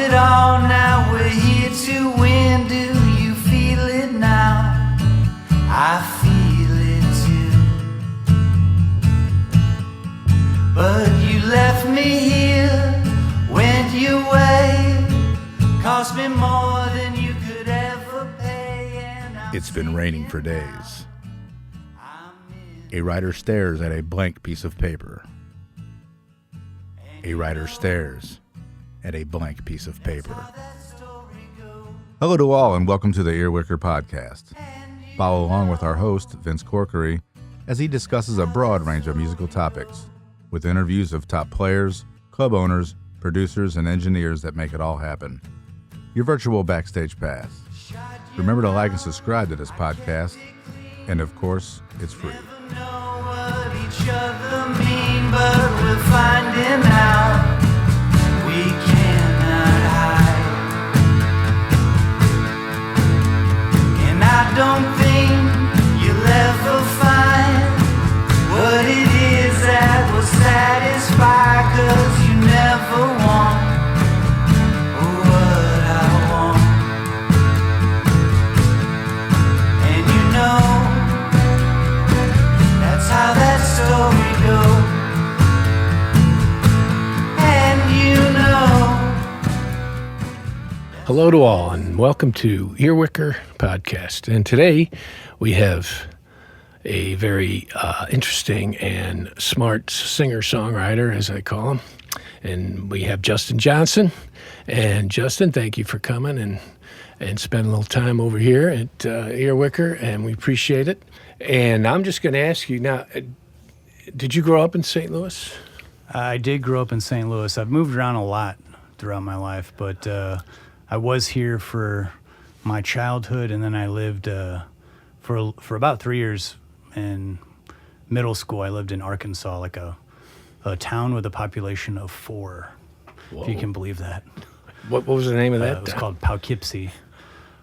it all, now we're here to win. Do you feel it now? I feel it too. But you left me here, went your way, cost me more than you could ever pay. And It's been raining for days. A writer stares at a blank piece of paper. A writer stares at a blank piece of paper. Hello to all and welcome to the Ear-Wicker podcast. Follow along with our host, Vince Corkery, as he discusses a broad range of musical topics, with interviews of top players, club owners, producers, and engineers that make it all happen. Your virtual backstage pass. Remember to like and subscribe to this podcast, and of course, it's free. know what each other mean, but we're finding out we cannot hide. And I don't think you'll ever find what it is that will satisfy, 'cause you never want what I want. And you know that's how that story goes. And you know. Hello to all, and welcome to Ear-Wicker Podcast. And today we have a very interesting and smart singer-songwriter, as I call him. And we have Justin Johnson. And Justin, thank you for coming and spending a little time over here at Ear-Wicker, and we appreciate it. And I'm just going to ask you now, did you grow up in St. Louis? I did grow up in St. Louis. I've moved around a lot throughout my life, but I was here for my childhood, and then I lived for about 3 years in middle school. I lived in Arkansas, like a town with a population of 4, if you can believe that. What was the name of that? It was called Poughkeepsie.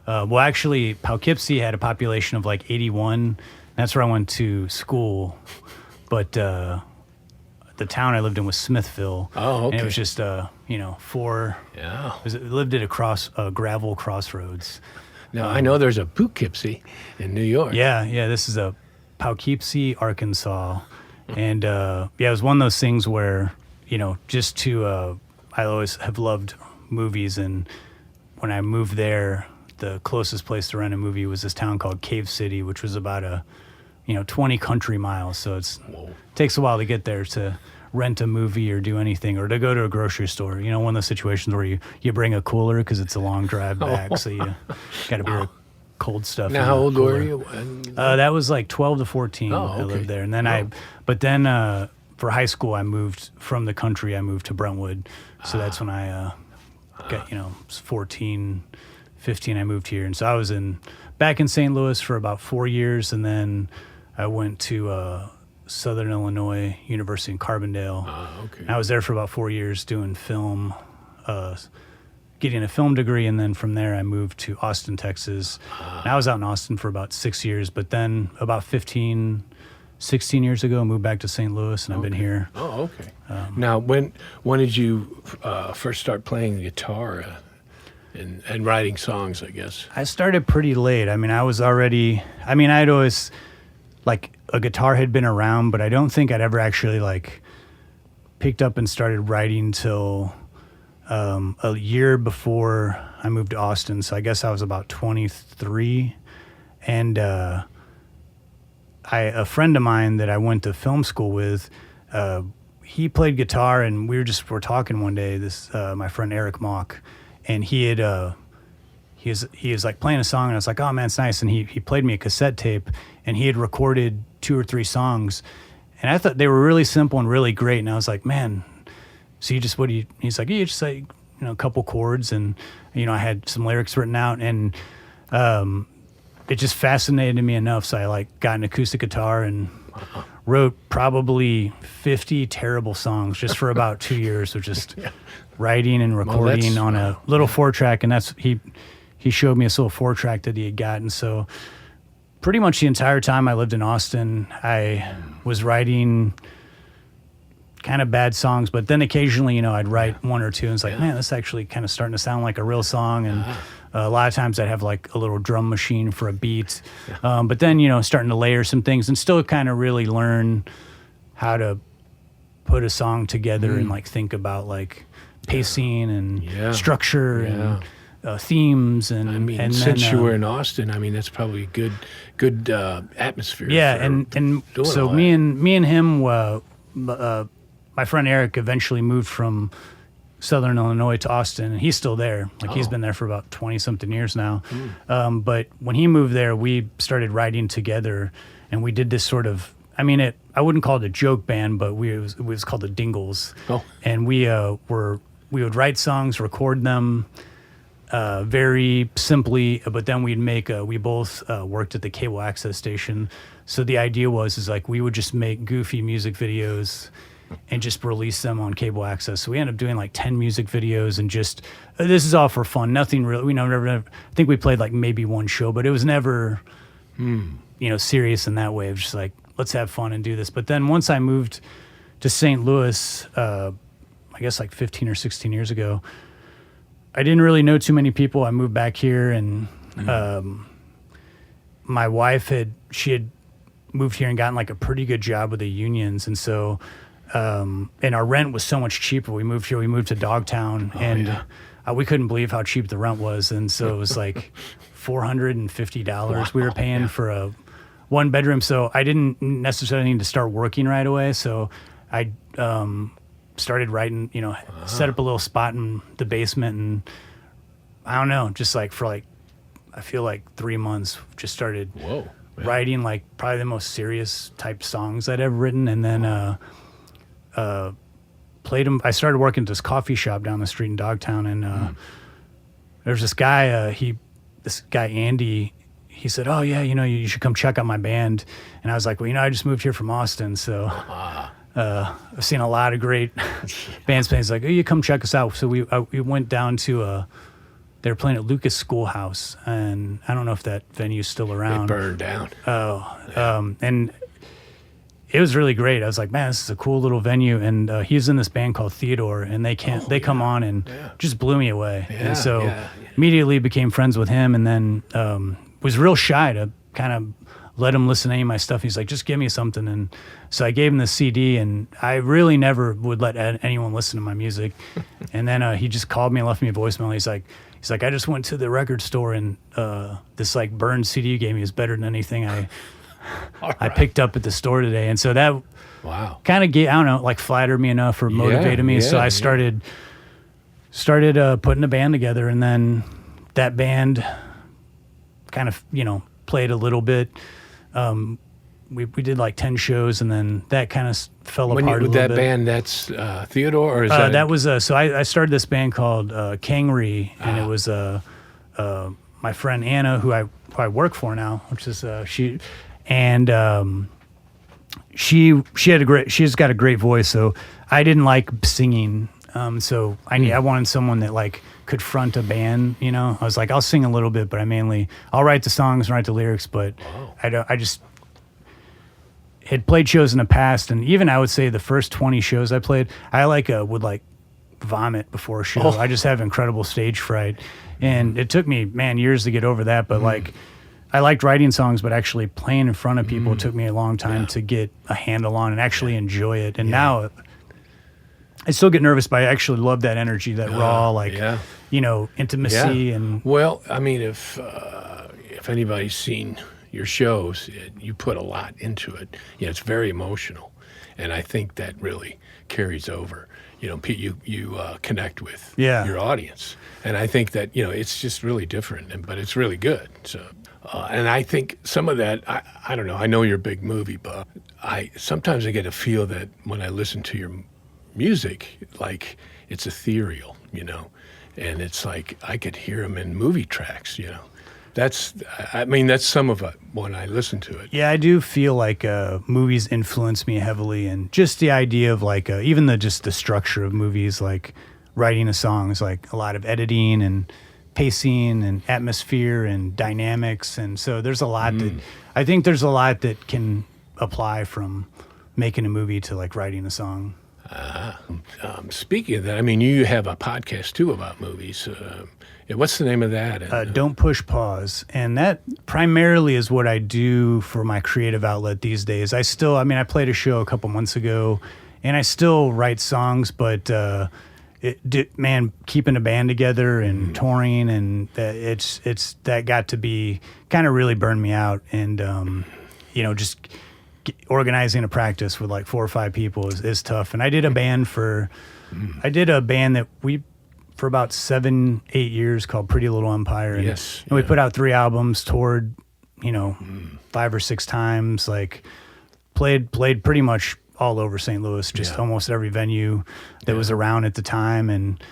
Well, actually, Poughkeepsie had a population of like 81. That's where I went to school. But the town I lived in was Smithville. Oh, okay. And it was just, 4. Yeah. It lived at a gravel crossroads. Now, I know there's a Poughkeepsie in New York. Yeah, this is a Poughkeepsie, Arkansas. And it was one of those things where, just to, I always have loved movies. And when I moved there, the closest place to rent a movie was this town called Cave City, which was about 20 country miles. So it takes a while to get there to rent a movie or do anything, or to go to a grocery store. One of those situations where you bring a cooler because it's a long drive back. So you got to bring cold stuff. Now, how old were you? That was like 12 to 14. Oh, okay. I lived there. And then for high school, I moved from the country. I moved to Brentwood. So that's when I got, 14, 15, I moved here. And so I was back in St. Louis for about 4 years. And then I went to Southern Illinois University in Carbondale. Okay. And I was there for about 4 years doing film, getting a film degree. And then from there, I moved to Austin, Texas. And I was out in Austin for about 6 years. But then about 16 years ago, I moved back to St. Louis, and I've been here. Oh, okay. Now, when did you first start playing the guitar and writing songs, I guess? I started pretty late. I mean, I'd always, a guitar had been around, but I don't think I'd ever actually, picked up and started writing till a year before I moved to Austin. So I guess I was about 23. And a friend of mine that I went to film school with, he played guitar, and we were talking one day, my friend Eric Mock, and he was like playing a song, and I was like, oh man, it's nice. And he played me a cassette tape, and he had recorded 2 or 3 songs, and I thought they were really simple and really great. And I was like, man, so he's like, you just say, a couple chords, and, I had some lyrics written out, and, it just fascinated me enough. So I got an acoustic guitar and wrote probably 50 terrible songs just for about 2 years of just writing and recording on a little 4-track. And that's, he showed me this little 4-track that he had gotten. So pretty much the entire time I lived in Austin, I was writing kind of bad songs, but then occasionally, I'd write one or two and it's like, man, this actually kind of starting to sound like a real song. And a lot of times I'd have like a little drum machine for a beat. But then, starting to layer some things and still kind of really learn how to put a song together and like think about like pacing and structure and themes. And I mean, and since then, you were in Austin, I mean, that's probably a good atmosphere. Yeah. for And doing so all me that. and him, my friend Eric eventually moved from Southern Illinois to Austin, and he's still there. Like he's been there for about 20-something years now. But when he moved there, we started writing together, and we did this sort of, I wouldn't call it a joke band, but it was called the Dingles. Oh. And we would write songs, record them very simply, but then we both worked at the cable access station. So the idea is like we would just make goofy music videos and just release them on cable access. So we ended up doing like 10 music videos and just, this is all for fun. Nothing really, I think we played like maybe one show, but it was never, serious in that way. It was just like, let's have fun and do this. But then once I moved to St. Louis, I guess like 15 or 16 years ago, I didn't really know too many people. I moved back here and my wife had moved here and gotten like a pretty good job with the unions. And so, and our rent was so much cheaper. We moved to Dogtown we couldn't believe how cheap the rent was. And so it was like $450 we were paying for a 1-bedroom. So I didn't necessarily need to start working right away. So I, started writing, set up a little spot in the basement and I don't know, just like for like, I feel like 3 months just started writing like probably the most serious type songs I'd ever written. And then, played them. I started working at this coffee shop down the street in Dogtown, and there's this guy. Andy. He said, "Oh yeah, you should come check out my band." And I was like, "Well, I just moved here from Austin, so I've seen a lot of great bands." He's like, "Oh, you come check us out." So we went down to they were playing at Lucas Schoolhouse, and I don't know if that venue's still around. It burned down. And it was really great. I was like, man, this is a cool little venue. And he was in this band called Theodore, and they come on and just blew me away. And so immediately became friends with him, and then was real shy to kind of let him listen to any of my stuff. He's like, just give me something. And so I gave him the CD, and I really never would let anyone listen to my music. And then he just called me and left me a voicemail. He's like, I just went to the record store, and this like burned CD you gave me is better than anything I picked up at the store today. And so that kind of I don't know, like flattered me enough or motivated me. So I started putting a band together, and then that band kind of, played a little bit. We did like 10 shows, and then that kind of fell apart a little bit. With that band, that's Theodore, or is that? That was so I started this band called Kangri, and it was my friend Anna, who I work for now, which is she. And she's got a great voice, so I didn't like singing. So I wanted someone that like could front a band. I was like, I'll sing a little bit, but I'll write the songs and write the lyrics, but I just had played shows in the past, and even I would say the first 20 shows I played, I would like vomit before a show. I just have incredible stage fright, and it took me years to get over that, but like. I liked writing songs, but actually playing in front of people took me a long time to get a handle on and actually enjoy it. And now I still get nervous, but I actually love that energy, that raw, intimacy. And well, I mean, if anybody's seen your shows, you put a lot into it. It's very emotional, and I think that really carries over. You connect with your audience, and I think that it's just really different, but it's really good. So. And I think some of that, I don't know, I know you're a big movie buff. Sometimes I get a feel that when I listen to your music, like it's ethereal, and it's like I could hear them in movie tracks, That's some of it when I listen to it. Yeah, I do feel like movies influence me heavily, and just the idea of like, even the structure of movies, like writing a song is like a lot of editing and pacing and atmosphere and dynamics, and so there's a lot that can apply from making a movie to like writing a song. Speaking of that, I mean, you have a podcast too about movies. What's the name of that? Don't Push Pause. And that primarily is what I do for my creative outlet these days. I played a show a couple months ago, and I still write songs, but keeping a band together and touring, and that got to be kind of really burned me out. And, just organizing a practice with like 4 or 5 people is tough. And I did a band for about 7-8 years called Pretty Little Empire. And, and we put out 3 albums, toured, 5 or 6 times, like played pretty much all over St. Louis, just almost every venue that was around at the time. And,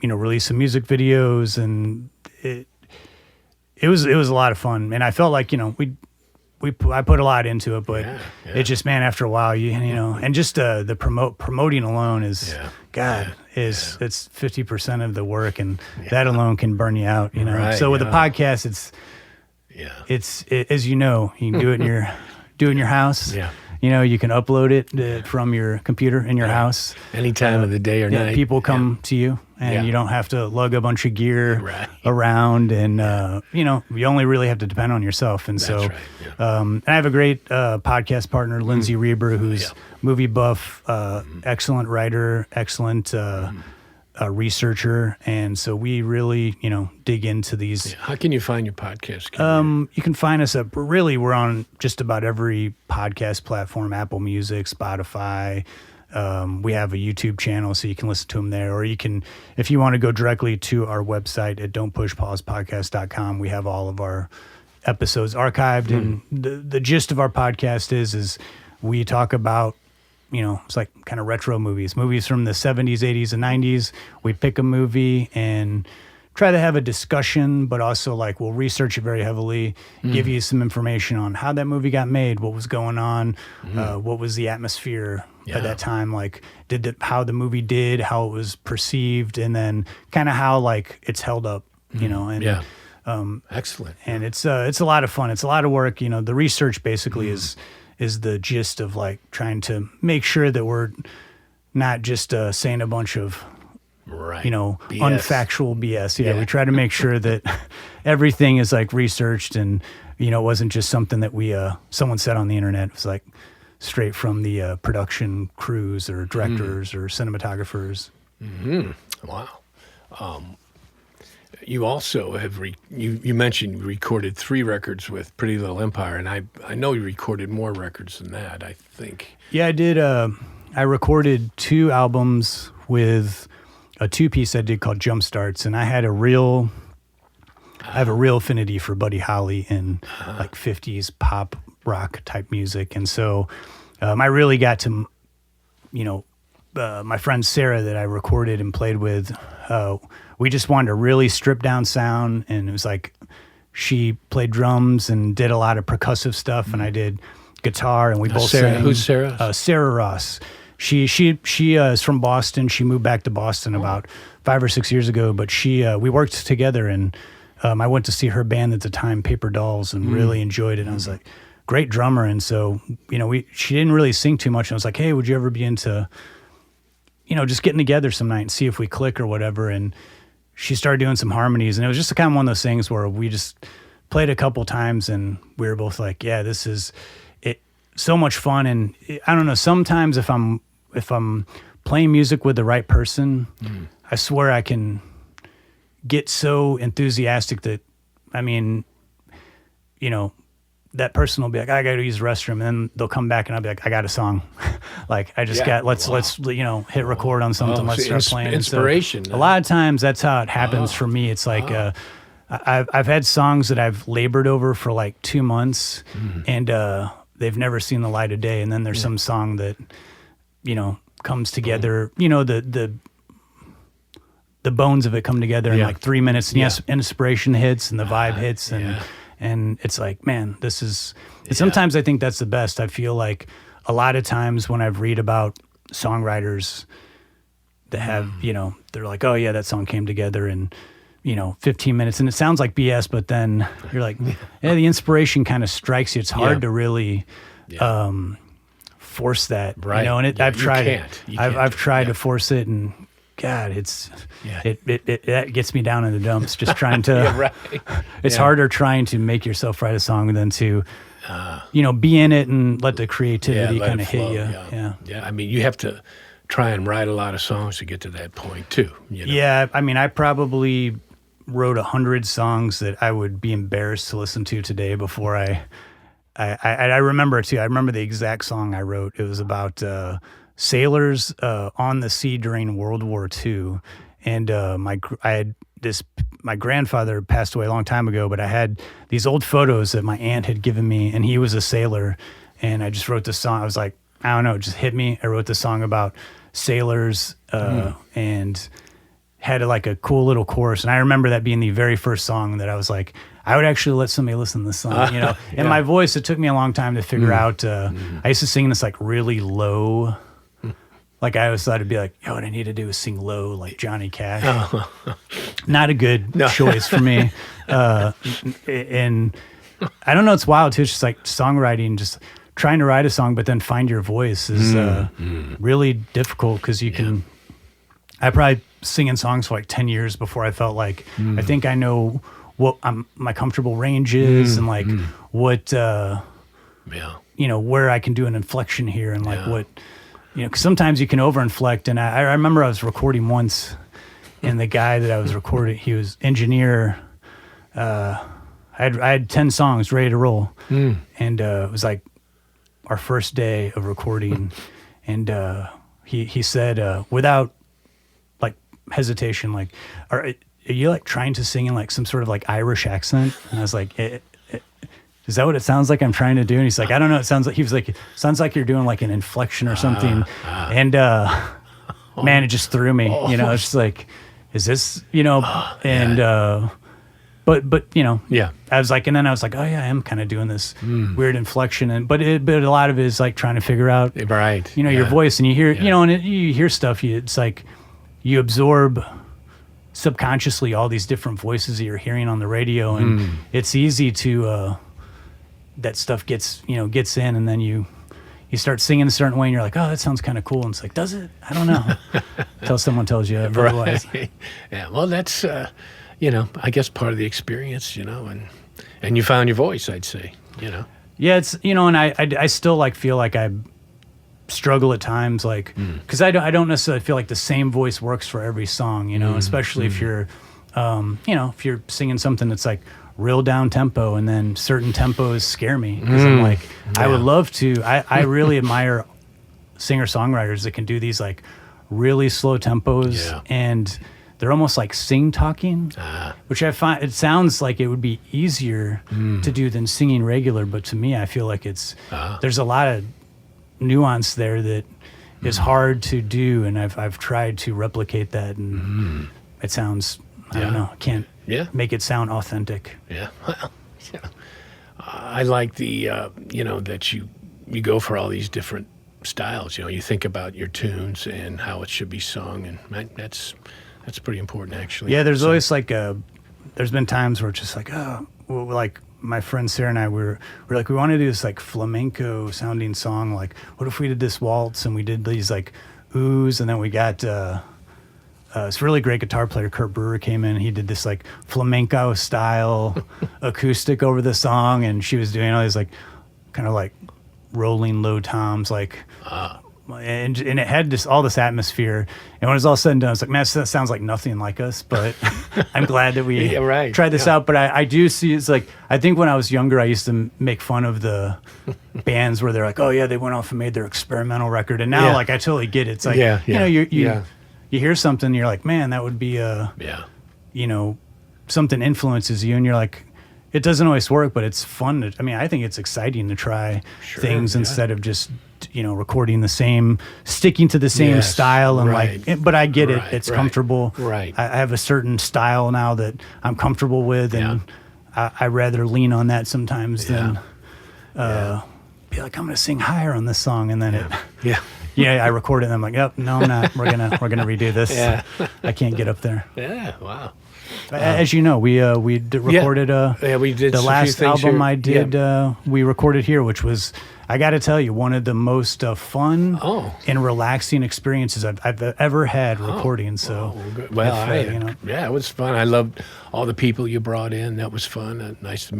released some music videos, and it was a lot of fun. And I felt like, I put a lot into it, but it just, man, after a while, and just the promoting alone is, it's 50% of the work, and that alone can burn you out, Right, so with the podcast, it's as you can do it in your house. Yeah. You can upload it from your computer in your house. Any time of the day or night. People come to you, and you don't have to lug a bunch of gear around, and you only really have to depend on yourself. And so, and I have a great podcast partner, Lindsay Reber, who's movie buff, excellent writer, excellent researcher, and so we really dig into these. How can you find your podcast? You can find us we're on just about every podcast platform: Apple Music, Spotify. We have a YouTube channel, so you can listen to them there, or you can, if you want to go directly to our website at don'tpushpausepodcast.com, we have all of our episodes archived. And the gist of our podcast is we talk about, it's like kind of retro movies from the 70s, 80s, and 90s. We pick a movie and try to have a discussion, but also like we'll research it very heavily, give you some information on how that movie got made, what was going on, what was the atmosphere at that time, like how the movie did, how it was perceived, and then kind of how like it's held up, and excellent. And it's a lot of fun. It's a lot of work. The research basically is the gist of like trying to make sure that we're not just saying a bunch of BS. Unfactual BS. We try to make sure that everything is like researched, and it wasn't just something that someone said on the internet. It was like straight from the production crews or directors or cinematographers. Wow. You also have you mentioned you recorded 3 records with Pretty Little Empire, and I know you recorded more records than that, I think. Yeah, I did. I recorded 2 albums with a 2-piece I did called Jump Starts, and I have a real affinity for Buddy Holly and like 50s pop rock type music. And so I really got to, my friend Sarah that I recorded and played with, we just wanted a really stripped down sound, and it was like she played drums and did a lot of percussive stuff, and I did guitar, and we both sang. Who's Sarah? Sarah Ross. She is from Boston. She moved back to Boston about 5 or 6 years ago, but we worked together, and I went to see her band at the time, Paper Dolls, and really enjoyed it. And I was like, great drummer. And so, she didn't really sing too much. And I was like, hey, would you ever be into, just getting together some night and see if we click or whatever? And she started doing some harmonies, and it was just kind of one of those things where we just played a couple times, and we were both like, yeah, this is it, so much fun. And I don't know, sometimes if I'm playing music with the right person, I swear I can get so enthusiastic that, that person will be like, I got to use the restroom, and then they'll come back and I'll be like, I got a song. Like I just let's hit record on something. Let's start playing. Inspiration. So, a lot of times that's how it happens for me. It's like I've had songs that I've labored over for like 2 months, and they've never seen the light of day. And then there's some song that comes together. The bones of it come together in like 3 minutes, and yes, inspiration hits and the vibe hits, and it's like, man, this is. And sometimes I think that's the best. I feel like a lot of times when I've read about songwriters that have, they're like, oh yeah, that song came together in 15 minutes, and it sounds like BS, but then you're like, the inspiration kind of strikes you. It's hard to really force that, Right. you know. And Yeah, I've tried you it. can't. You I've can't. tried Yeah. to force it, and God, Yeah. it that gets me down in the dumps. Just trying to. Yeah, right. It's Yeah. harder trying to make yourself write a song than to, be in it and let the creativity let kind it of hit flow, you. Yeah. Yeah. I mean, you have to try and write a lot of songs to get to that point too. You know? Yeah, I mean, I probably wrote 100 songs that I would be embarrassed to listen to today before I remember it too. I remember the exact song I wrote. It was about sailors on the sea during World War II, and my grandfather passed away a long time ago, but I had these old photos that my aunt had given me, and he was a sailor, and I just wrote this song. I was like, I don't know, it just hit me. I wrote this song about sailors and had like a cool little chorus, and I remember that being the very first song that I was like, I would actually let somebody listen to this song, you know. Yeah. And my voice, it took me a long time to figure out. I used to sing this like really low. Like I always thought it'd be like, what I need to do is sing low like Johnny Cash. Not a good choice for me. And I don't know, it's wild too. It's just like songwriting, just trying to write a song, but then find your voice is really difficult because you can. I probably singing songs for like 10 years before I felt like I think I know what my comfortable range is and like what where I can do an inflection here and like what. Because sometimes you can over-inflect, and I remember I was recording once, and the guy that I was recording, he was engineer. I had 10 songs ready to roll, and it was like our first day of recording, and he said without like hesitation, like, are you like trying to sing in like some sort of like Irish accent? And I was like, is that what it sounds like I'm trying to do? And he's like, I don't know. He was like, sounds like you're doing like an inflection or something. And man, it just threw me, it's just like, is this, but I was like, and then I was like, oh yeah, I am kind of doing this weird inflection. But a lot of it is like trying to figure out, right. your voice, and you hear, you hear stuff, it's like you absorb subconsciously all these different voices that you're hearing on the radio. And it's easy to, that stuff gets in, and then you start singing a certain way, and you're like, oh, that sounds kind of cool. And it's like, does it? I don't know. Till someone tells you otherwise. Right. Yeah. Well, that's I guess part of the experience, and you found your voice, I'd say, Yeah, it's and I still like feel like I struggle at times, like because I don't necessarily feel like the same voice works for every song, especially if you're if you're singing something that's like real down tempo, and then certain tempos scare me because I'm like, I would love to. I really admire singer-songwriters that can do these like really slow tempos, and they're almost like sing-talking, which I find it sounds like it would be easier to do than singing regular. But to me, I feel like there's a lot of nuance there that is hard to do, and I've tried to replicate that, and it sounds I don't know, I can't. Make it sound authentic. Yeah. Well, I like the, that you go for all these different styles. You think about your tunes and how it should be sung, and that's pretty important, actually. Yeah, there's always like there's been times where it's just like, like my friend Sarah and I we're like, we want to do this like flamenco sounding song. Like, what if we did this waltz and we did these like oohs, and then we got. This really great guitar player, Kurt Brewer, came in. He did this like flamenco style acoustic over the song, and she was doing all these like kind of like rolling low toms, like, and it had all this atmosphere. And when it was all said and done, I was like, man, that sounds like nothing like us. But I'm glad that we tried this out. But I do see it's like, I think when I was younger, I used to make fun of the bands where they're like, oh yeah, they went off and made their experimental record, and now like I totally get it. It's like you hear something, you're like, man, that would be something influences you, and you're like, it doesn't always work, but it's fun. I think it's exciting to try things instead of just, recording sticking to the same style, and but I get it. It's comfortable. Right. I have a certain style now that I'm comfortable with, and I rather lean on that sometimes than be like, I'm going to sing higher on this song, and then I record it, and I'm like, oh, no, I'm not. We're gonna redo this. I can't get up there. Yeah, wow. As you know, we recorded we did the last album here. I did. We recorded here, which was I got to tell you, one of the most fun and relaxing experiences I've ever had recording. So, good. Well, yeah, it was fun. I loved all the people you brought in. That was fun. Nice to,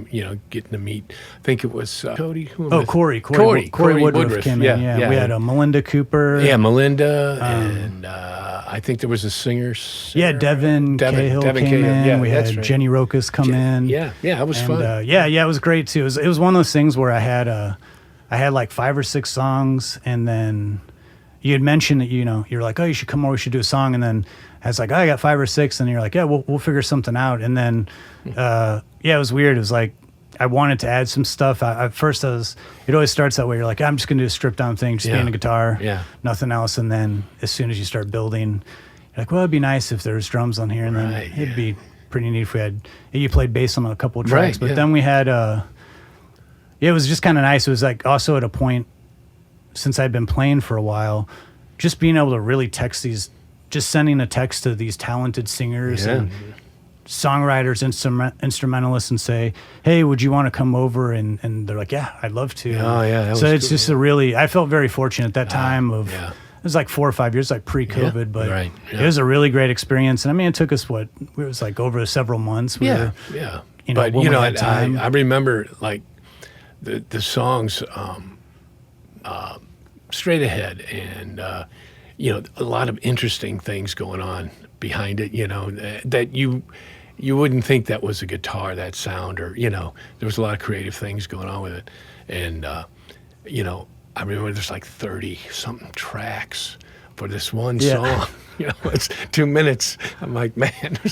getting to meet. I think it was Cody. Corey Woodruff came in. Yeah, we had Melinda Cooper. Yeah, Melinda, and I think there was a singer. Yeah, Devin Cahill came in. Yeah, we had Jenny Rokas come in. Yeah, it was fun. It was great too. It was one of those things where I had like 5 or 6 songs, and then you had mentioned that you're like, oh, you should come over, we should do a song, and then I was like, oh, I got 5 or 6, and you're like, yeah, we'll figure something out, and then it was weird. It was like I wanted to add some stuff. At first, it always starts that way. You're like, I'm just gonna do a stripped down thing, just playing a guitar, nothing else, and then as soon as you start building, you're like, well, it'd be nice if there's drums on here, and then it'd be pretty neat if we had. You played bass on a couple of tracks, but then we had. It was just kind of nice. It was like also at a point, since I'd been playing for a while, just being able to really just sending a text to these talented singers and songwriters, instrumentalists, and say, hey, would you want to come over? And they're like, yeah, I'd love to. Oh, yeah. So it's just I felt very fortunate at that time of, it was like 4 or 5 years, like pre-COVID, but it was a really great experience. And I mean, it took us, it was like over several months. But, I remember like, the songs straight ahead, and a lot of interesting things going on behind it, that you wouldn't think that was a guitar, that sound, or there was a lot of creative things going on with it. And I remember there's like 30 something tracks for this one song. It's 2 minutes. I'm like, man,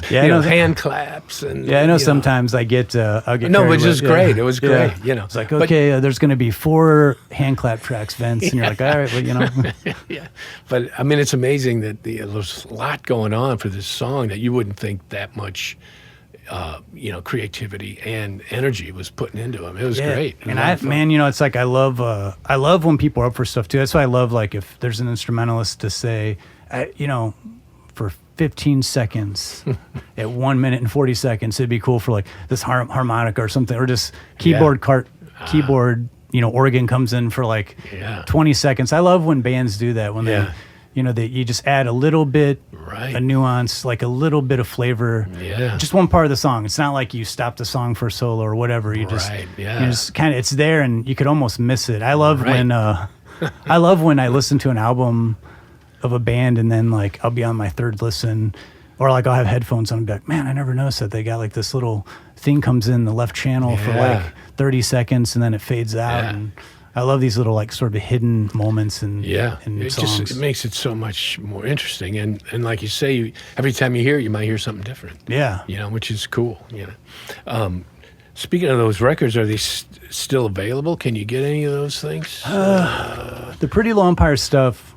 hand claps and I know sometimes I'll get no, but it was great. It was great. It's like, okay, there's going to be 4 hand clap tracks, Vince, and you're like, all right, well, yeah. But I mean, it's amazing that there's a lot going on for this song that you wouldn't think that much. Creativity and energy was putting into them. It was great. And it's like I love when people are up for stuff too. That's why I love, like, if there's an instrumentalist to say, for 15 seconds at 1 minute and 40 seconds, it'd be cool for like this harmonica or something, or just keyboard organ comes in for like 20 seconds. I love when bands do that, when they you just add a little bit, a nuance, like a little bit of flavor, just one part of the song. It's not like you stop the song for a solo or whatever. You just kind of, it's there, and you could almost miss it. I love when I listen to an album of a band, and then like I'll be on my third listen, or like I'll have headphones on and be like, man, I never noticed that they got like this little thing comes in the left channel for like 30 seconds, and then it fades out. And I love these little like sort of hidden moments in songs. It makes it so much more interesting, and like you say, every time you hear it, you might hear something different. Which is cool. Speaking of those records, are they still available? Can you get any of those things? The Pretty Little Empire stuff,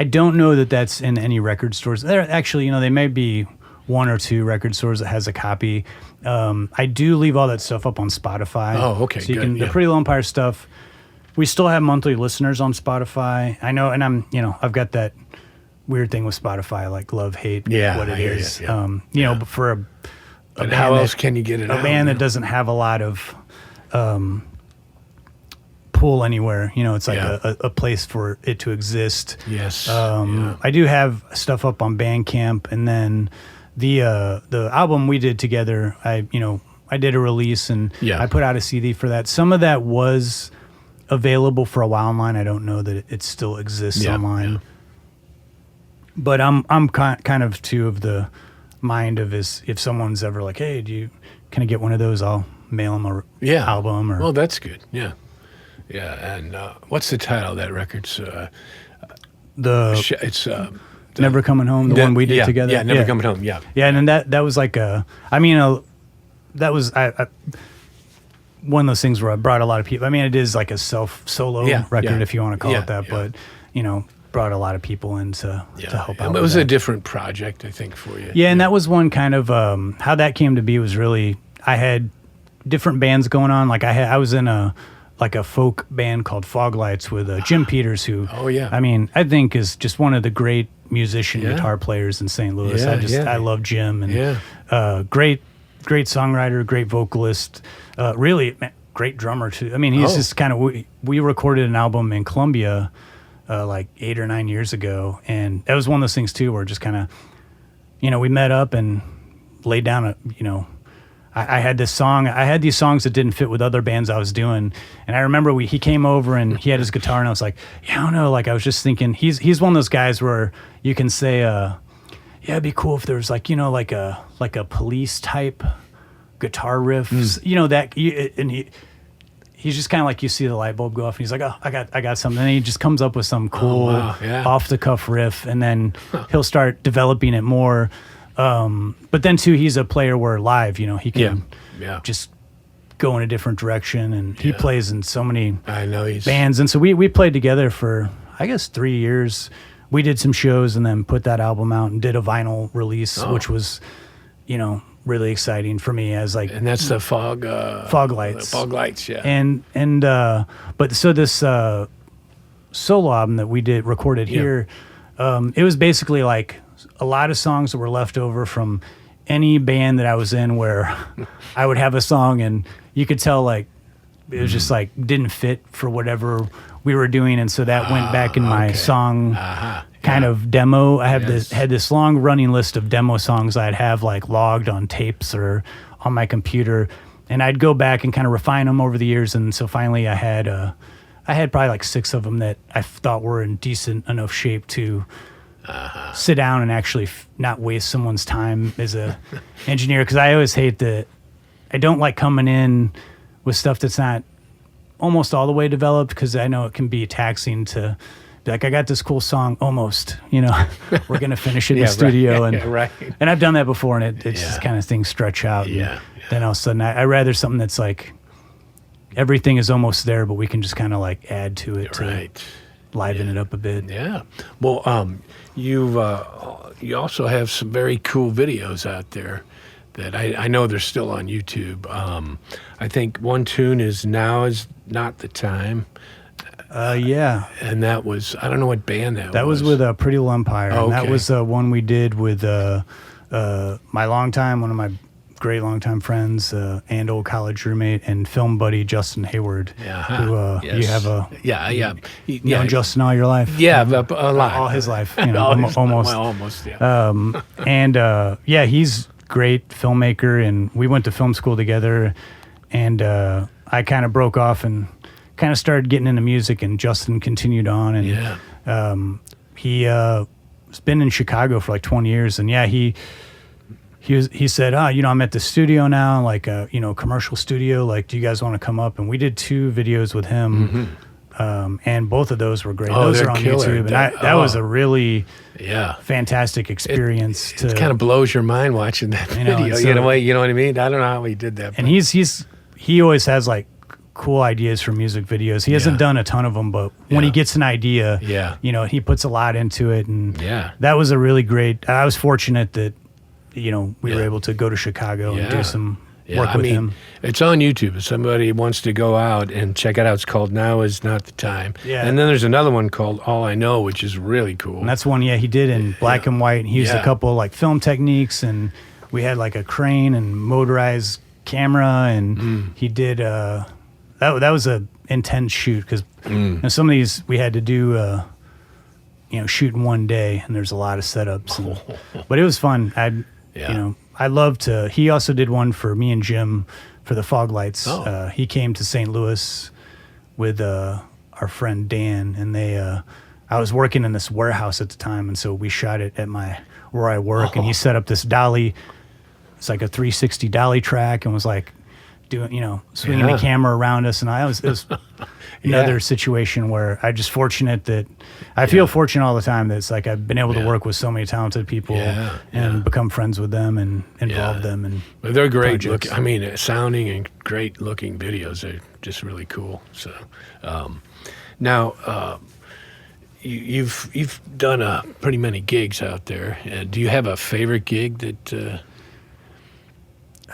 I don't know that that's in any record stores. There actually, they may be 1 or 2 record stores that has a copy. I do leave all that stuff up on Spotify. Oh, okay, so the Pretty Little Empire stuff. We still have monthly listeners on Spotify. I know, and I've got that weird thing with Spotify, like love, hate, what it is. But for but how else can you get it? A band that doesn't have a lot of pull anywhere, it's like a place for it to exist. Yes. I do have stuff up on Bandcamp, and then the album we did together, I did a release, and I put out a CD for that. Some of that was available for a while online. I don't know that it still exists online. But I'm kind of too of the mind of if someone's ever like, hey, can I get one of those? I'll mail them a album. Or well, that's good. Yeah. And what's the title of that record? It's Never Coming Home. The one we did together. Yeah, Never Coming Home. Yeah. Yeah, and that was like that was one of those things where I brought a lot of people. I mean, it is like a solo record, if you want to call it that, but brought a lot of people in to help out. It was a different project, I think, for you. Yeah, and that was one kind of how that came to be was really, I had different bands going on. Like I was in a folk band called Foglights with Jim Peters, who I mean, I think is just one of the great musician guitar players in St. Louis. I love Jim, and great songwriter, great vocalist, really great drummer too. I mean, he's just kind of, we recorded an album in Columbia like 8 or 9 years ago. And that was one of those things too, where just kind of, we met up and laid down I had this song. I had these songs that didn't fit with other bands I was doing, and I remember he came over and he had his guitar, and I was like, yeah, I don't know. Like I was just thinking, he's one of those guys where you can say, yeah, it'd be cool if there was like a Police type guitar riff, and he's just kind of like, you see the light bulb go off, and he's like, oh, I got something. And he just comes up with some cool off the cuff riff, and then he'll start developing it more. But then too, he's a player where live, he can just go in a different direction, and he plays in so many bands. And so we played together for, I guess, 3 years. We did some shows and then put that album out and did a vinyl release, which was, really exciting for me as like, and that's the Fog Lights. Fog Lights, yeah. And but so this solo album that we recorded here, it was basically like a lot of songs that were left over from any band that I was in, where I would have a song and you could tell like it was just like didn't fit for whatever we were doing, and so that went back in my song kind of demo. I have had this long running list of demo songs I'd have like logged on tapes or on my computer, and I'd go back and kind of refine them over the years. And so finally I had probably like 6 of them that I thought were in decent enough shape to sit down and actually not waste someone's time as a engineer, because I always hate that. I don't like coming in with stuff that's not almost all the way developed, because I know it can be taxing to be like, I got this cool song almost, we're gonna finish it in the studio, and I've done that before, and it's just kind of things stretch out. Then all of a sudden I rather something that's like everything is almost there, but we can just kind of like add to it to liven it up a bit. Yeah. Well, you also have some very cool videos out there that I know they're still on YouTube. I think one tune is "Now Is Not the Time." And that was, I don't know what band that was. That was with Pretty Little Empire. Oh, okay. And that was one we did with one of my great longtime friends and old college roommate and film buddy Justin Hayward, who you have known Justin all your life. All his life, almost. Almost, he's great filmmaker, and we went to film school together, and I kind of broke off and kind of started getting into music, and Justin continued on, and he's been in Chicago for like 20 years, and he said, I'm at the studio now, like commercial studio, like, do you guys want to come up? And we did 2 videos with him, and both of those were great. Those are on YouTube, and that was a really fantastic experience. It kind of blows your mind watching that video. You know what I mean? I don't know how he did that. And he always has like cool ideas for music videos. He hasn't done a ton of them, but when he gets an idea, he puts a lot into it, and that was a really great. I was fortunate that we were able to go to Chicago and do some work with him. It's on YouTube. If somebody wants to go out and check it out, it's called "Now Is Not the Time." And then there's another one called "All I Know," which is really cool. And that's one, he did in black and white. And he used a couple like film techniques, and we had like a crane and motorized camera, and he did. That was a intense shoot, because some of these we had to do. Shoot in one day, and there's a lot of setups, but it was fun. I love to. He also did one for me and Jim for the Fog Lights. He came to St. Louis with our friend Dan, and I was working in this warehouse at the time, and so we shot it at where I work, and he set up this dolly. It's like a 360 dolly track, and was like doing, swinging the camera around us, and it was another situation where I just fortunate that I feel fortunate all the time that it's like I've been able to work with so many talented people and become friends with them and involve them in they're great looking. I mean, sounding and great looking videos. They're just really cool. So now you've done pretty many gigs out there. Do you have a favorite gig that?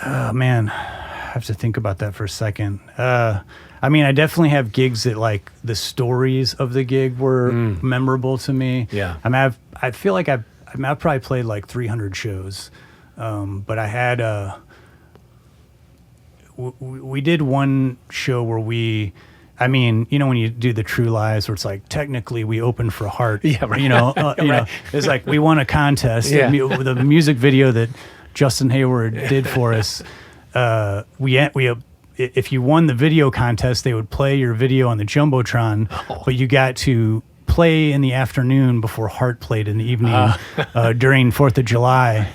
Oh man, I have to think about that for a second. I mean, I definitely have gigs that like the stories of the gig were memorable to me. I mean, I feel like I've probably played like 300 shows, but I had we did one show where I mean, you know, when you do the True Lies, where it's like technically we opened for Heart. Yeah, right. You know, you know, it's like we won a contest. Yeah. The music video that Justin Hayward did for us. If you won the video contest, they would play your video on the Jumbotron, but you got to play in the afternoon before Heart played in the evening during 4th of July.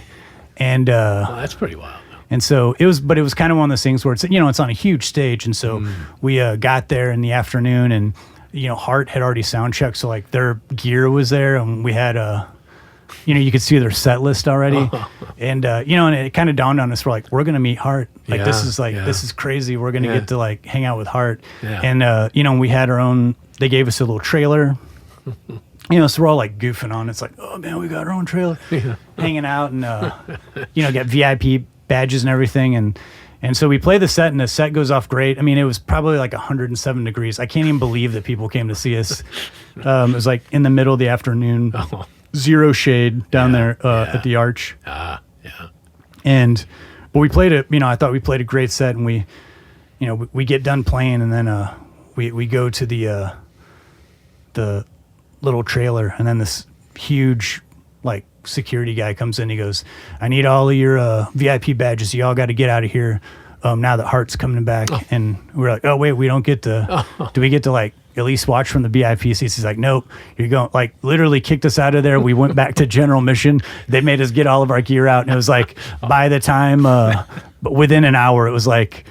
And that's pretty wild. and so it was kind of one of those things where it's, you know, it's on a huge stage. And so we got there in the afternoon, and, you know, Heart had already sound checked. So like their gear was there, and we had you know, you could see their set list already. And, you know, and it kind of dawned on us, we're going to meet Heart. Like, this is crazy. We're going to get to like hang out with Heart. Yeah. And, you know, we had our own, they gave us a little trailer. You know, so we're all like goofing on. It's like, oh man, we got our own trailer, hanging out, and you know, get VIP badges and everything, and so we play the set, and the set goes off great. I mean, it was probably like 107 degrees. I can't even believe that people came to see us. It was like in the middle of the afternoon, zero shade down there at the Arch. Yeah. But we played it. You know, I thought we played a great set, and we, you know, we get done playing, and then we go to the little trailer, and then this huge like security guy comes in. He goes, I need all of your VIP badges. You all got to get out of here now that Heart's coming back. And we're like, oh wait, we don't get to do we get to like at least watch from the VIP seats? He's like, nope, you're going, like literally kicked us out of there. We went back to general mission. They made us get all of our gear out, and it was like by the time but within an hour it was like,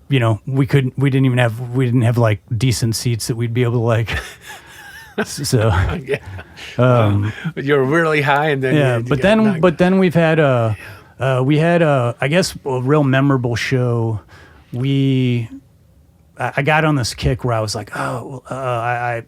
you know, we didn't have like decent seats that we'd be able to like so You're really high, and then but then we've had I guess a real memorable show. I got on this kick where I was like, I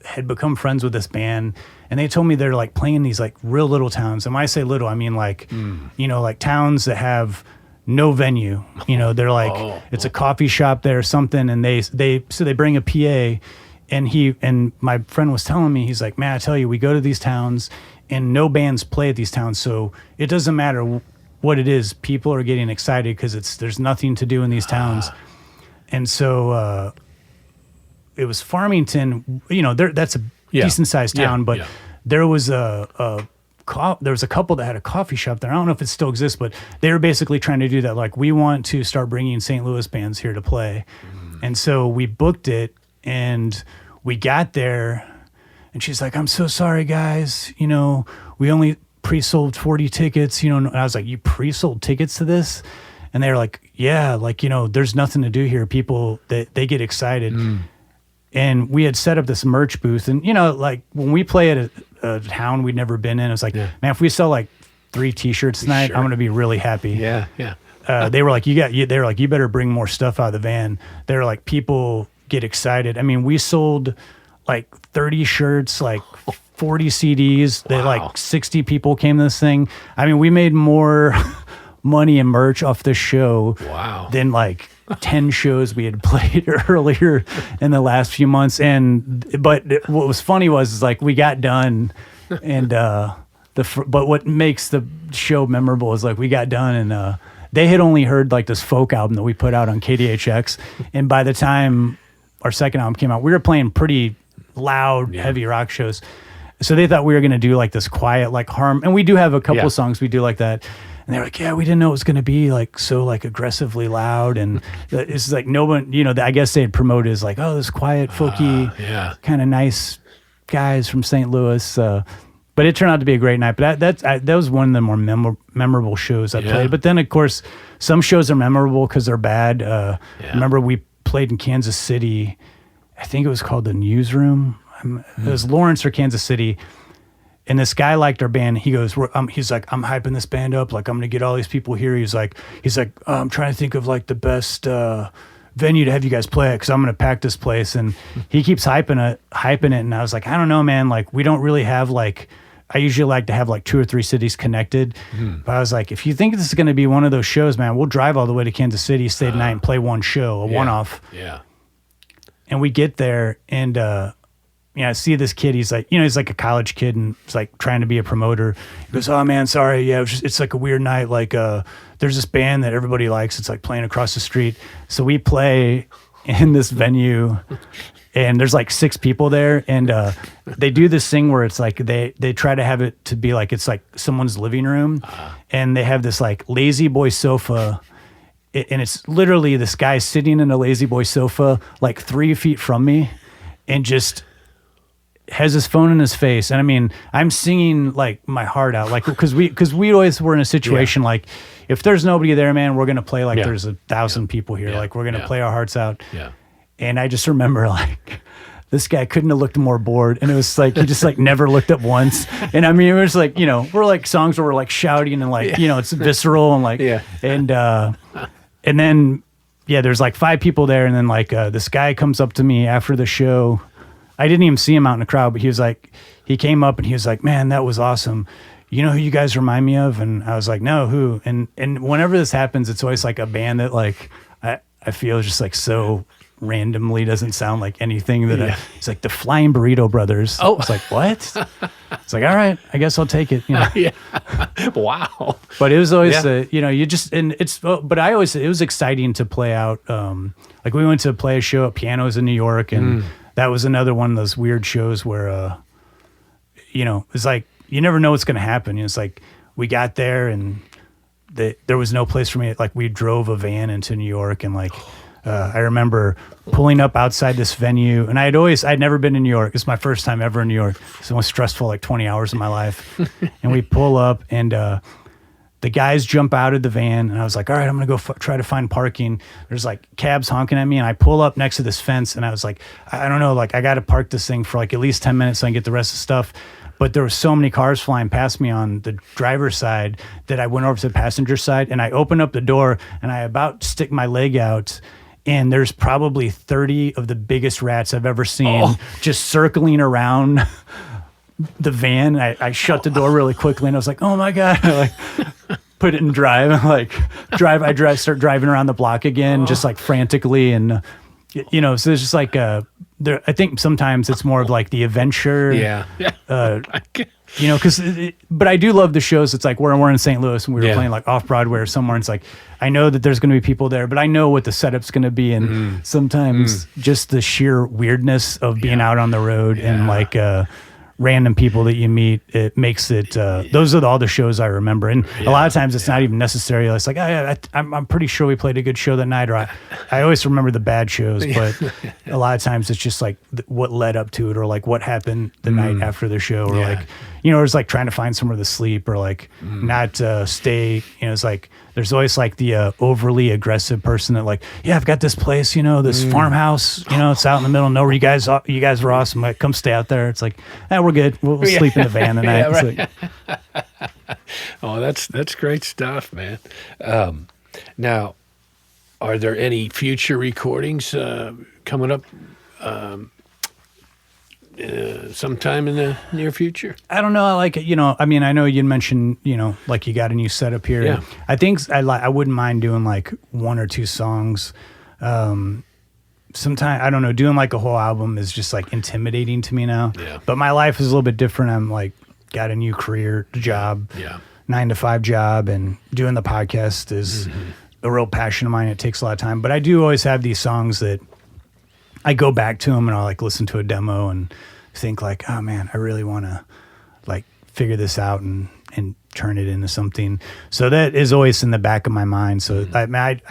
had become friends with this band, and they told me they're like playing these like real little towns. And when I say little, I mean like you know, like towns that have no venue. You know, they're like it's a coffee shop there or something, and they bring a PA. And my friend was telling me, he's like, man, I tell you, we go to these towns and no bands play at these towns. So it doesn't matter what it is. People are getting excited because there's nothing to do in these towns. And so it was Farmington, you know, that's a decent sized town, but there was a couple that had a coffee shop there. I don't know if it still exists, but they were basically trying to do that. Like, we want to start bringing St. Louis bands here to play. And so we booked it. And we got there, and she's like, I'm so sorry, guys. You know, we only pre-sold 40 tickets, you know. And I was like, you pre-sold tickets to this? And they were like, yeah, like, you know, there's nothing to do here. People, they get excited. And we had set up this merch booth. And, you know, like when we play at a town we'd never been in, it was like, man, if we sell like 3 T-shirts tonight, I'm going to be really happy. Yeah. They were like, they were like, you better bring more stuff out of the van. They were like, people get excited. I mean, we sold like 30 shirts, like 40 CDs. Wow. Like 60 people came to this thing. I mean, we made more money in merch off this show than like 10 shows we had played earlier in the last few months. But what was funny was like we got done, and but what makes the show memorable is like we got done, and they had only heard like this folk album that we put out on KDHX, and by the time our second album came out, we were playing pretty loud, heavy rock shows. So they thought we were going to do like this quiet, like harm. And we do have a couple songs we do like that. And they're like, yeah, we didn't know it was going to be like so like aggressively loud. And it's like no one, you know, I guess they had promoted as like, oh, this quiet, folky, kind of nice guys from St. Louis. But it turned out to be a great night. But that was one of the more memorable shows I played. But then, of course, some shows are memorable because they're bad. Remember we played in Kansas City. I think it was called the Newsroom. It was Lawrence or Kansas City. And this guy liked our band. He goes, he's like, I'm hyping this band up. Like, I'm going to get all these people here. He's like, I'm trying to think of like the best venue to have you guys play it, because I'm going to pack this place. And he keeps hyping it. And I was like, I don't know, man. Like, we don't really have like, I usually like to have like 2 or 3 cities connected. But I was like, if you think this is going to be one of those shows, man, we'll drive all the way to Kansas City, stay the night, and play one show, a one-off. Yeah. And we get there, and I see this kid. He's like, he's like a college kid and he's like trying to be a promoter. He goes, "Oh man, sorry. Yeah, it's like a weird night. Like, there's this band that everybody likes. It's like playing across the street. So we play in this venue and there's like 6 people there. And they do this thing where it's like they try to have it to be like it's like someone's living room. And they have this like lazy boy sofa. And it's literally this guy sitting in a lazy boy sofa like 3 feet from me and just has his phone in his face. And I mean, I'm singing like my heart out, like, cause we always were in a situation like, if there's nobody there, man, we're going to play like there's 1,000 people here. Like we're going to play our hearts out. Yeah. And I just remember like, this guy couldn't have looked more bored. And it was like, he just like never looked up once. And I mean, it was like, we're like songs where we're like shouting and like, it's visceral and like, and then, there's like 5 people there. And then like, this guy comes up to me after the show. I didn't even see him out in the crowd, but he came up and he was like, "Man, that was awesome. You know who you guys remind me of?" And I was like, "No, who?" And whenever this happens, it's always like a band that like, I feel just like so randomly doesn't sound like anything that it's like the Flying Burrito Brothers. Oh, it's like, what? It's like, all right, I guess I'll take it. Wow. But it was always it was exciting to play out. Like we went to play a show at Pianos in New York and that was another one of those weird shows where, it's like, you never know what's going to happen. It's like, we got there and there was no place for me. Like we drove a van into New York and like, I remember pulling up outside this venue and I'd never been to New York. It's my first time ever in New York. It's the most stressful, like 20 hours of my life. And we pull up and, the guys jump out of the van and I was like, all right, I'm going to go try to find parking. There's like cabs honking at me and I pull up next to this fence and I was like, I don't know, like I got to park this thing for like at least 10 minutes so I can get the rest of the stuff. But there were so many cars flying past me on the driver's side that I went over to the passenger side and I opened up the door and I about stick my leg out and there's probably 30 of the biggest rats I've ever seen just circling around the van. I shut the door really quickly and I was like, oh my God. I like put it in drive. I start driving around the block again, just like frantically. And, so it's just like, I think sometimes it's more of like the adventure. But I do love the shows. It's like we're in St. Louis and we were playing like off Broadway or somewhere. And it's like, I know that there's going to be people there, but I know what the setup's going to be. And sometimes just the sheer weirdness of being out on the road and like, random people that you meet, it makes it, those are all the shows I remember. And a lot of times it's not even necessary. It's like, I'm pretty sure we played a good show that night, or I always remember the bad shows, but a lot of times it's just like what led up to it, or like what happened the night after the show, or like, it's like trying to find somewhere to sleep, or like not stay, it's like, there's always like the overly aggressive person that like, I've got this place, this farmhouse, it's out in the middle of nowhere. You guys are awesome. Like, come stay out there. It's like, we're good. We'll sleep in the van tonight. Like, oh, that's great stuff, man. Now, are there any future recordings coming up sometime in the near future? I don't know. I like it. I mean, I know you mentioned, like you got a new setup here. Yeah. I think I wouldn't mind doing like 1 or 2 songs. Sometimes, I don't know, doing like a whole album is just like intimidating to me now. Yeah. But my life is a little bit different. I'm like, got a new career job, 9 to 5 job, and doing the podcast is a real passion of mine. It takes a lot of time, but I do always have these songs that I go back to them and I'll like listen to a demo and think like, oh man, I really want to like figure this out and turn it into something. So that is always in the back of my mind. So I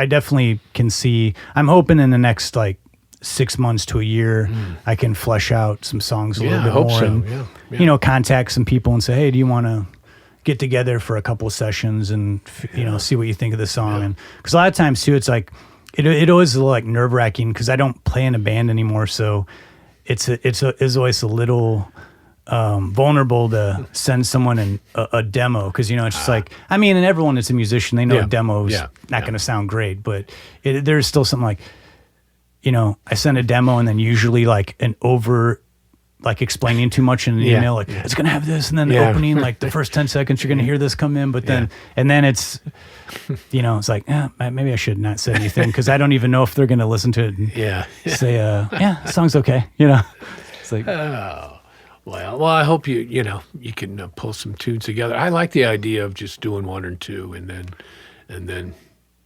definitely can see, I'm hoping in the next like 6 months to a year, I can flesh out some songs a little bit more so. and, contact some people and say, hey, do you want to get together for a couple of sessions and, see what you think of the song? And because a lot of times too, it's like, it always is a little like nerve wracking because I don't play in a band anymore. So it's always a little vulnerable to send someone a demo because, it's just like, I mean, and everyone that's a musician, they know a demo's not going to sound great, but there's still something like, I send a demo and then usually like an over, like explaining too much in an email, like it's going to have this. And then the opening, like the first 10 seconds, you're going to hear this come in, but then, and then it's, it's like, maybe I should not say anything because I don't even know if they're going to listen to it and say, the song's okay, It's like, Well, I hope you can pull some tunes together. I like the idea of just doing one or two and then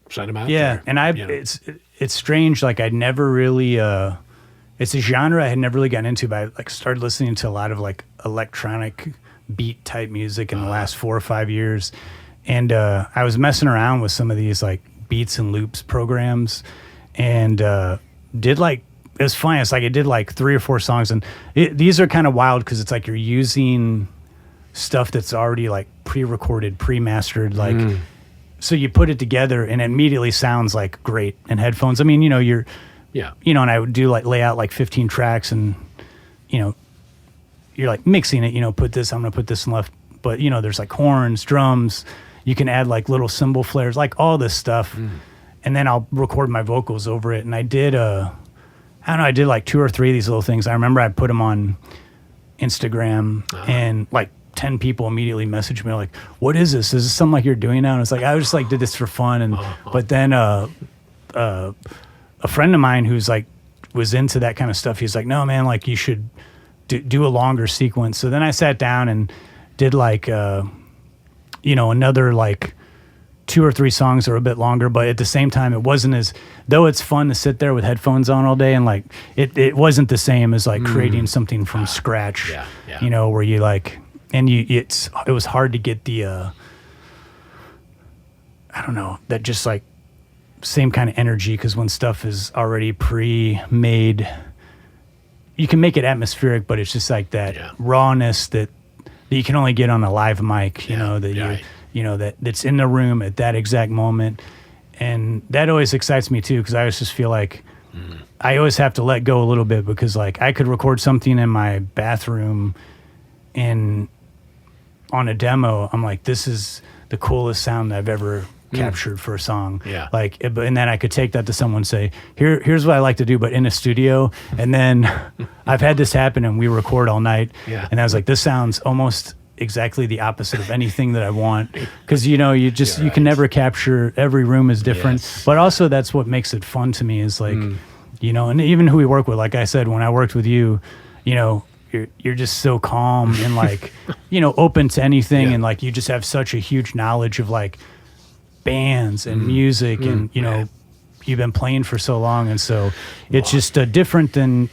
send them out. yeah. there, And it's strange. Like I'd never really, it's a genre I had never really gotten into, but I like started listening to a lot of like electronic beat type music in the last 4 or 5 years. And I was messing around with some of these like beats and loops programs and did like, it was funny. It's like I did like 3 or 4 songs, and these are kind of wild because it's like you're using stuff that's already like pre-recorded, pre-mastered, like so you put it together and it immediately sounds like great in headphones. I mean, you're and I would do like lay out like 15 tracks, and you're like mixing it. Put this. I'm gonna put this in left, but there's like horns, drums. You can add like little cymbal flares, like all this stuff, and then I'll record my vocals over it. And I did I don't know, I did like 2 or 3 of these little things. I remember I put them on Instagram and like 10 people immediately messaged me like, what is this? Is this something like you're doing now? And it's like, I just like did this for fun. And, but then a friend of mine who's like, was into that kind of stuff. He's like, no, man, like you should do a longer sequence. So then I sat down and did like, another like 2 or 3 songs that are a bit longer, but at the same time, it wasn't as, though it's fun to sit there with headphones on all day, and like it wasn't the same as like creating something from scratch, where you like, and it was hard to get the, I don't know, that just like same kind of energy, because when stuff is already pre-made, you can make it atmospheric, but it's just like that rawness that you can only get on a live mic, that's in the room at that exact moment. And that always excites me too, because I always just feel like I always have to let go a little bit, because like I could record something in my bathroom and on a demo, I'm like, this is the coolest sound I've ever captured for a song. Yeah. Like, and then I could take that to someone and say, here's what I like to do, but in a studio. And then I've had this happen and we record all night. Yeah. And I was like, this sounds almost exactly the opposite of anything that I want, because you can never capture, every room is different. But also that's what makes it fun to me, is like and even who we work with, like I said, when I worked with you, you're just so calm and like open to anything, and like you just have such a huge knowledge of like bands and music, and you've been playing for so long, and so it's just different than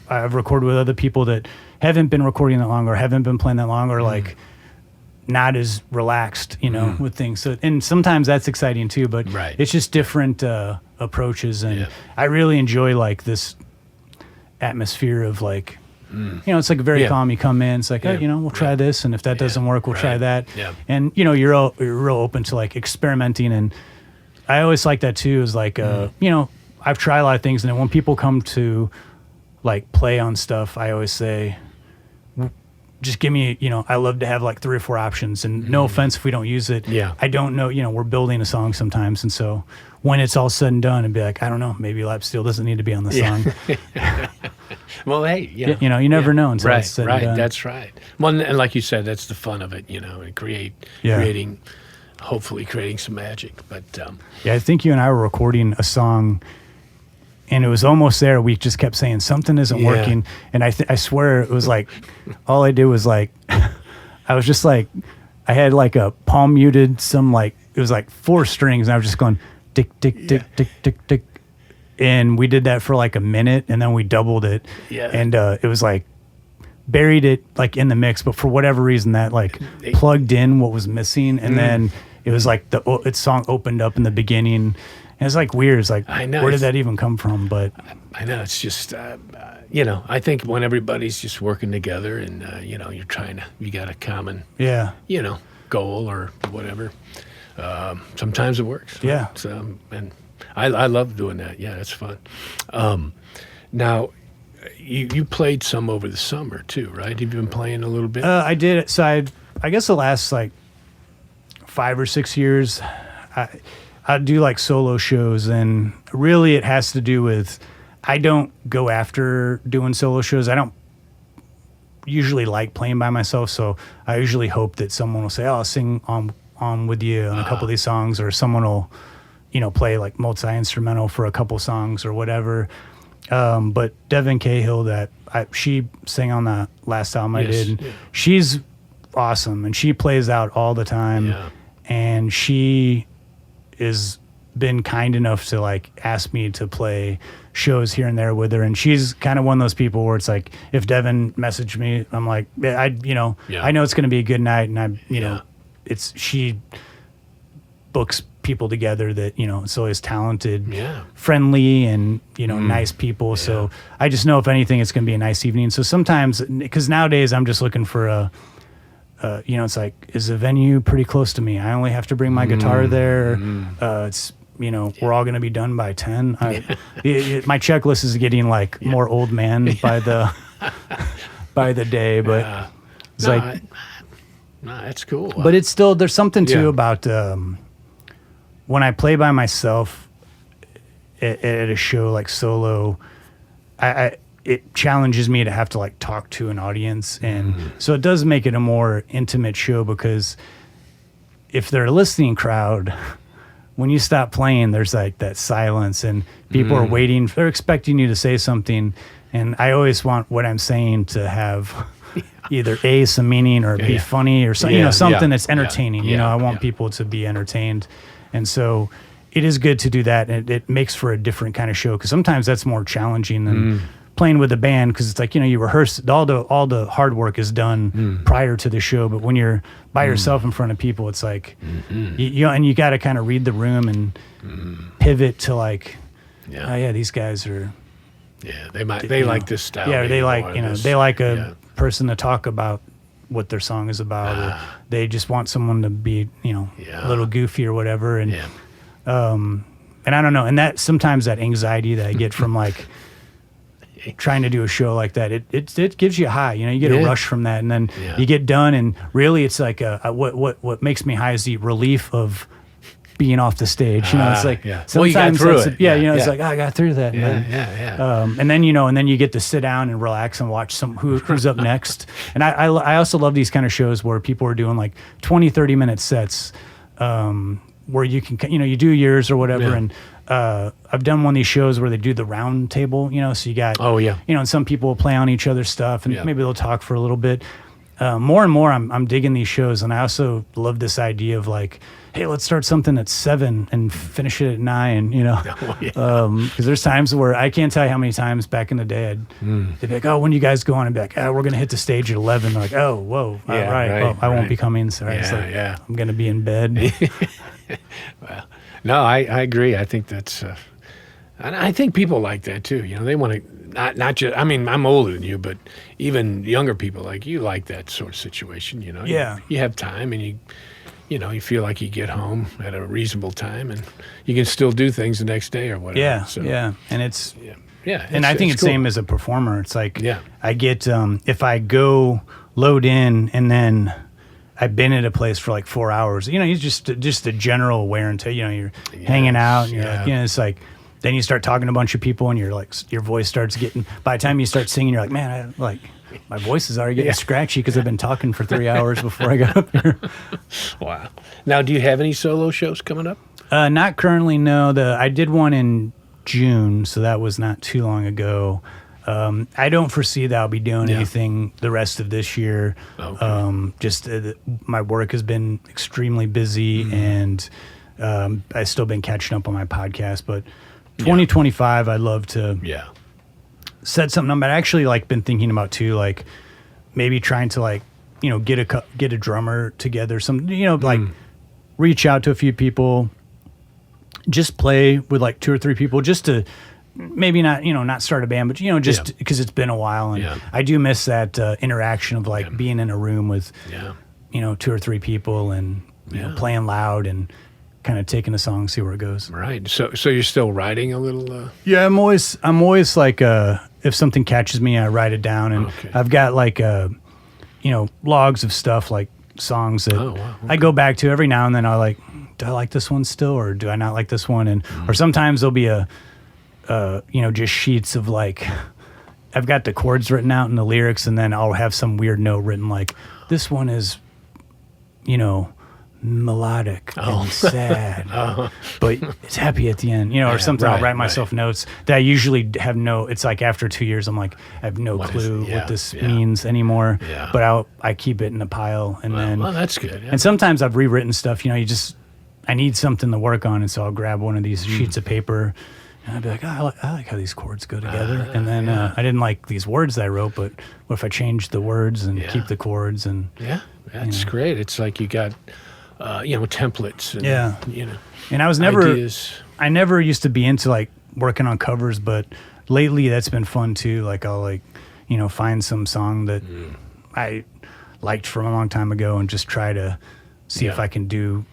I've recorded with other people that haven't been recording that long or haven't been playing that long, or like not as relaxed, with things. So, and sometimes that's exciting too, but it's just different approaches. And I really enjoy like this atmosphere of like, it's like very calm. You come in, it's like, we'll try this. And if that doesn't work, we'll try that. Yeah. And, you're real open to like experimenting. And I always like that too, is like, I've tried a lot of things. And then when people come to like play on stuff, I always say, just give me, I love to have like 3 or 4 options, and no offense if we don't use it. Yeah. I don't know, we're building a song sometimes. And so when it's all said and done, and be like, I don't know, maybe lap steel doesn't need to be on the song. Well, hey, you never know until it's said and done. That's right. Well, and like you said, that's the fun of it, and hopefully creating some magic. But I think you and I were recording a song, and it was almost there. We just kept saying something isn't working, and I swear it was like all I did was like I was just like I had like a palm muted some like it was like 4 strings, and I was just going tick tick tick tick tick tick, and we did that for like a minute, and then we doubled it, and it was like buried it like in the mix, but for whatever reason that like plugged in what was missing, and then it was like its song opened up in the beginning. And it's like weird. It's like, I know, where did that even come from? But I know it's just, I think when everybody's just working together, and you got a common, goal or whatever. Sometimes it works. Yeah. So, and I love doing that. Yeah, it's fun. Now, you played some over the summer too, right? Have you been playing a little bit? I did. So I guess the last like 5 or 6 years, I do like solo shows, and really it has to do with, I don't go after doing solo shows. I don't usually like playing by myself, so I usually hope that someone will say, I'll sing on with you on a couple of these songs, or someone will, play like multi-instrumental for a couple songs or whatever. But Devin Cahill, she sang on the last album I Yes, did. yeah. She's awesome, and she plays out all the time. Yeah. And she is been kind enough to like ask me to play shows here and there with her. And she's kind of one of those people where it's like, if Devin messaged me, I'm like, I know it's going to be a good night, and she books people together that it's always talented, friendly, and nice people. So I just know if anything, it's going to be a nice evening. So sometimes, because nowadays I'm just looking for it's like, is the venue pretty close to me? I only have to bring my guitar there. It's we're all going to be done by 10. My checklist is getting like more old man by the day, but it's like, that's cool. but it's still, there's something too about when I play by myself at a show like solo, it challenges me to have to like talk to an audience. And so it does make it a more intimate show, because if they're a listening crowd, when you stop playing, there's like that silence, and people are waiting. They're expecting you to say something. And I always want what I'm saying to have either some meaning, or be funny, or something that's entertaining. I want people to be entertained. And so it is good to do that. And it makes for a different kind of show, because sometimes that's more challenging than playing with a band, because it's like, you rehearse, all the hard work is done prior to the show. But when you're by yourself in front of people, it's like, and you got to kind of read the room and pivot to like, these guys are, they like this style. Yeah, they like, this, they like a person to talk about what their song is about, or they just want someone to be, a little goofy or whatever. And, and I don't know. And that, sometimes that anxiety that I get from like trying to do a show like that, it gives you a high, you get a rush from that. And then you get done, and really it's like what makes me high is the relief of being off the stage. It's like, well, you got through it. It's like, I got through that. And then you get to sit down and relax and watch who's up next. And I also love these kind of shows where people are doing like 20-30 minute sets, where you can, you do yours or whatever. And I've done one of these shows where they do the round table, so you got, and some people will play on each other's stuff, and maybe they'll talk for a little bit. More and more I'm digging these shows. And I also love this idea of like, hey, let's start something at 7 and finish it at 9, because there's times where I can't tell you how many times back in the day they'd be like, oh, when you guys go on, and be like, we're going to hit the stage at 11. They're like, oh, whoa, all right. Well, I won't be coming. So I'm going to be in bed. Well, no, I agree. I think that's, and I think people like that too. They want to not just. I mean, I'm older than you, but even younger people like you like that sort of situation. You have time, and you feel like you get home at a reasonable time, and you can still do things the next day or whatever. And it's and I think it's cool. Same as a performer. It's like I get if I go load in and then I've been at a place for like 4 hours. You just the general wear and tear. You're hanging out, and you're like, it's like, then you start talking to a bunch of people, and you're like, your voice starts getting. By the time you start singing, you're like, man, my voice is already getting scratchy because I've been talking for 3 hours before I got up here. Wow. Now, do you have any solo shows coming up? Not currently, no. I did one in June, so that was not too long ago. I don't foresee that I'll be doing anything the rest of this year. Okay. Just my work has been extremely busy, and I've still been catching up on my podcast. But 2025, I'd love to set something up. I'd actually been thinking about too, like maybe trying to get a drummer together. Reach out to a few people, just play with 2 or 3 people, just to. Maybe not, not start a band, but, just because it's been a while. And I do miss that interaction of being in a room with, 2 or 3 people and, playing loud and kind of taking a song, see where it goes. Right. So you're still writing a little? Yeah, I'm always if something catches me, I write it down. And I've got logs of stuff, songs that I go back to every now and then. Do I like this one still, or do I not like this one? And, or sometimes there'll be just sheets of I've got the chords written out and the lyrics, and then I'll have some weird note written this one is, melodic and sad, but it's happy at the end, or something. I'll write myself notes that I usually have it's like after 2 years, I'm like, I have no clue what this means anymore, but I keep it in a pile. And then, that's good. Yeah. And sometimes I've rewritten stuff, I need something to work on. And so I'll grab one of these sheets of paper and I'd be like, I like how these chords go together. And then I didn't like these words that I wrote, but what if I change the words and keep the chords? And that's great. It's like you got, templates. And, and I never used to be into like working on covers, but lately that's been fun too. Like I'll find some song that I liked from a long time ago and just try to see if I can do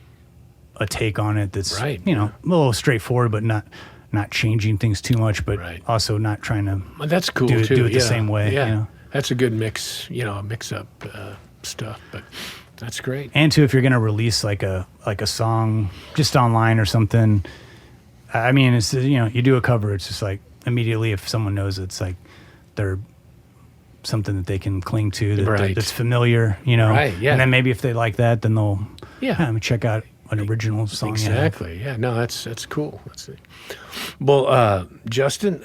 a take on it that's, a little straightforward, but not changing things too much, but also not trying to that's cool do too. it the same way. Yeah. That's a good mix, mix up stuff, but that's great. And too, if you're going to release like a song just online or something, I mean, it's, you do a cover, it's just like immediately if someone knows it's like they're something that they can cling to that's familiar, Right, yeah. And then maybe if they like that, then they'll check out an original song. Exactly. Yeah. No, that's cool. That's it. Well, Justin,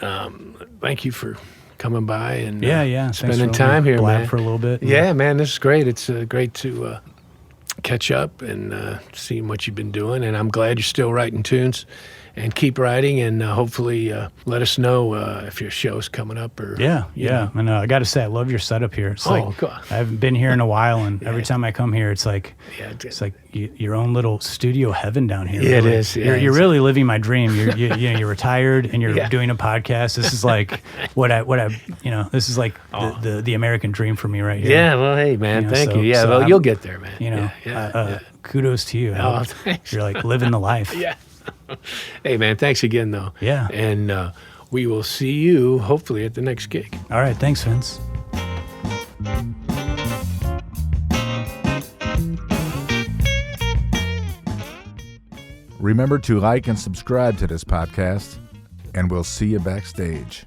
thank you for coming by and spending time here, man. For a little bit. Yeah, man, this is great. It's great to catch up and see what you've been doing. And I'm glad you're still writing tunes. And keep writing, and hopefully let us know if your show's coming up. Or And I got to say, I love your setup here. It's God. I haven't been here in a while, and every time I come here, it's like your own little studio heaven down here. Yeah, really. it is. Yeah, you're really living my dream. You're retired, and you're doing a podcast. This is like this is like the American dream for me right here. Yeah. Well, hey, man, thank you. Yeah. Well, you'll get there, man. Kudos to you. Thanks. You're like living the life. Yeah. Hey, man, thanks again, though. Yeah. And we will see you, hopefully, at the next gig. All right. Thanks, Vince. Remember to like and subscribe to this podcast, and we'll see you backstage.